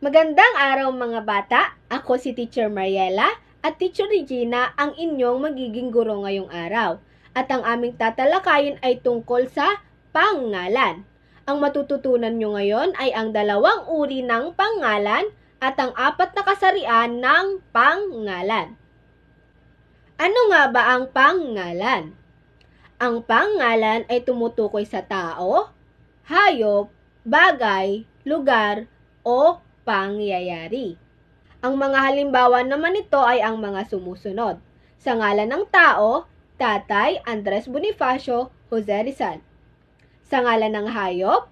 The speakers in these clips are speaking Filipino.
Magandang araw mga bata! Ako si Teacher Mariela at Teacher Regina ang inyong magiging guro ngayong araw. At ang aming tatalakayin ay tungkol sa pangalan. Ang matututunan nyo ngayon ay ang dalawang uri ng pangalan at ang apat na kasarian ng pangalan. Ano nga ba ang pangalan? Ang pangalan ay tumutukoy sa tao, hayop, bagay, lugar, o pangyayari. Ang mga halimbawa naman nito ay ang mga sumusunod. Sa ngalan ng tao, Tatay Andres Bonifacio Jose Rizal. Sa ngalan ng hayop,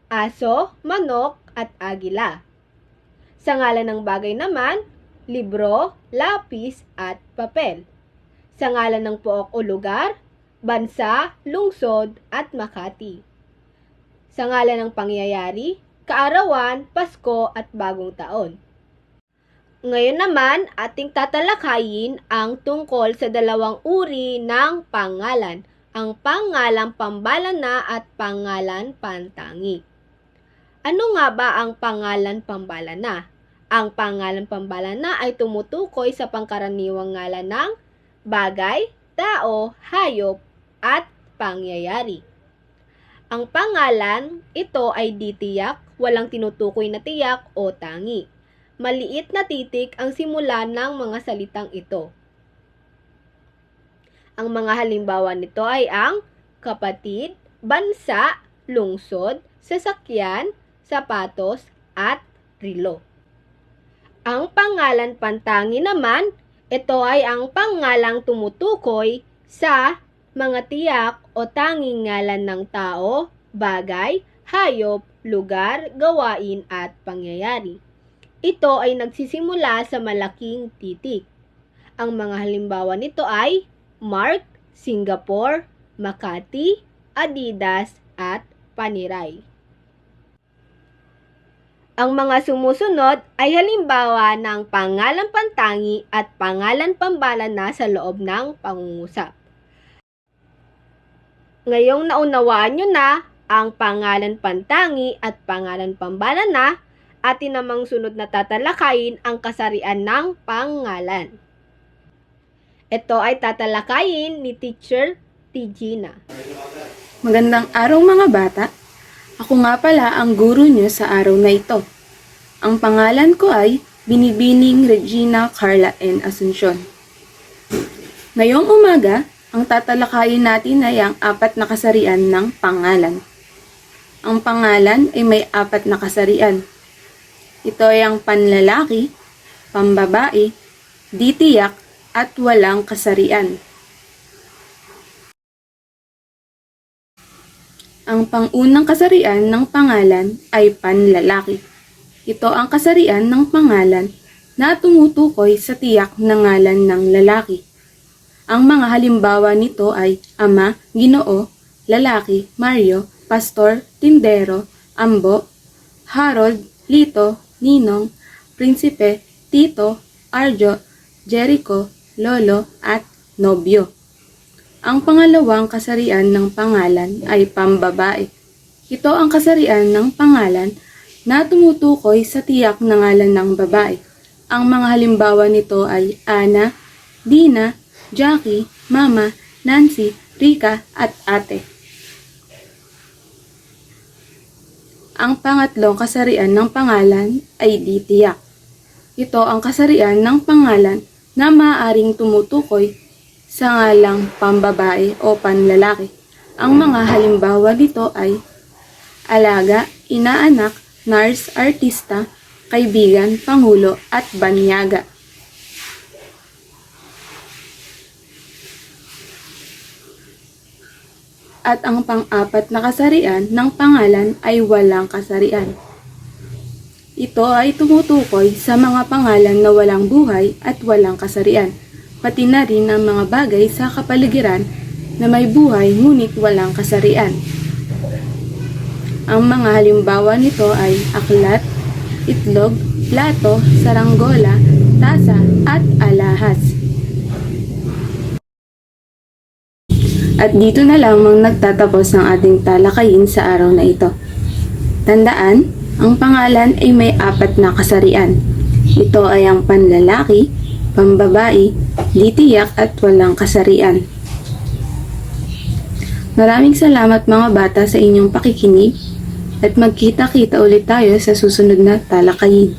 aso, manok, at agila. Sa ngalan ng bagay naman, libro, lapis, at papel. Sa ngalan ng pook o lugar, bansa, lungsod, at Makati. Sa ngalan ng pangyayari, kaarawan, Pasko, at bagong taon. Ngayon naman, ating tatalakayin ang tungkol sa dalawang uri ng pangalan, ang pangalang pambalana at pangalan pantangi. Ano nga ba ang pangalan pambalana? Ang pangalan pambalana ay tumutukoy sa pangkaraniwang ngalan ng bagay, tao, hayop, at pangyayari. Ang pangalan, ito ay di tiyak, walang tinutukoy na tiyak o tangi. Maliit na titik ang simula ng mga salitang ito. Ang mga halimbawa nito ay ang kapatid, bansa, lungsod, sasakyan, sapatos, at relo. Ang pangalan pantangi naman, ito ay ang pangalang tumutukoy sa mga tiyak o tanging ngalan ng tao, bagay, hayop, lugar, gawain, at pangyayari. Ito ay nagsisimula sa malaking titik. Ang mga halimbawa nito ay Mark, Singapore, Makati, Adidas, at Paniray. Ang mga sumusunod ay halimbawa ng pangalan pantangi at pangalan pambalana sa loob ng pangungusap. Ngayong naunawaan nyo na ang pangalan pantangi at pangalan pambalana, atin namang sunod na tatalakayin ang kasarian ng pangalan. Ito ay tatalakayin ni Teacher Regina. Magandang araw mga bata. Ako nga pala ang guro nyo sa araw na ito. Ang pangalan ko ay Binibining Regina Carla N. Asuncion. Ngayong umaga, ang tatalakayin natin ay ang apat na kasarian ng pangalan. Ang pangalan ay may apat na kasarian. Ito ay ang panlalaki, pambabae, di tiyak, at walang kasarian. Ang pangunang kasarian ng pangalan ay panlalaki. Ito ang kasarian ng pangalan na tumutukoy sa tiyak na ngalan ng lalaki. Ang mga halimbawa nito ay ama, ginoo, lalaki, Mario, pastor, tindero, ambo, Harold, Lito, Ninong, Prinsipe, Tito, Arjo, Jericho, Lolo, at Nobyo. Ang pangalawang kasarian ng pangalan ay pambabae. Ito ang kasarian ng pangalan na tumutukoy sa tiyak na ngalan ng babae. Ang mga halimbawa nito ay Ana, Dina, Jackie, Mama, Nancy, Rika, at Ate. Ang pangatlong kasarian ng pangalan ay di tiyak. Ito ang kasarian ng pangalan na maaaring tumutukoy sa ngalang pambabae o panlalaki. Ang mga halimbawa nito ay alaga, inaanak, nurse, artista, kaibigan, pangulo, at banyaga. At ang pang-apat na kasarian ng pangalan ay walang kasarian. Ito ay tumutukoy sa mga pangalan na walang buhay at walang kasarian, pati na rin ang mga bagay sa kapaligiran na may buhay ngunit walang kasarian. Ang mga halimbawa nito ay aklat, itlog, plato, saranggola, tasa, at alahas. At dito na lamang nagtatapos ang ating talakayin sa araw na ito. Tandaan, Ang pangalan ay may 4 na kasarian. Ito ay ang panlalaki, pambabae, di tiyak at walang kasarian. Maraming salamat mga bata sa inyong pakikinig at magkita-kita ulit tayo sa susunod na talakayin.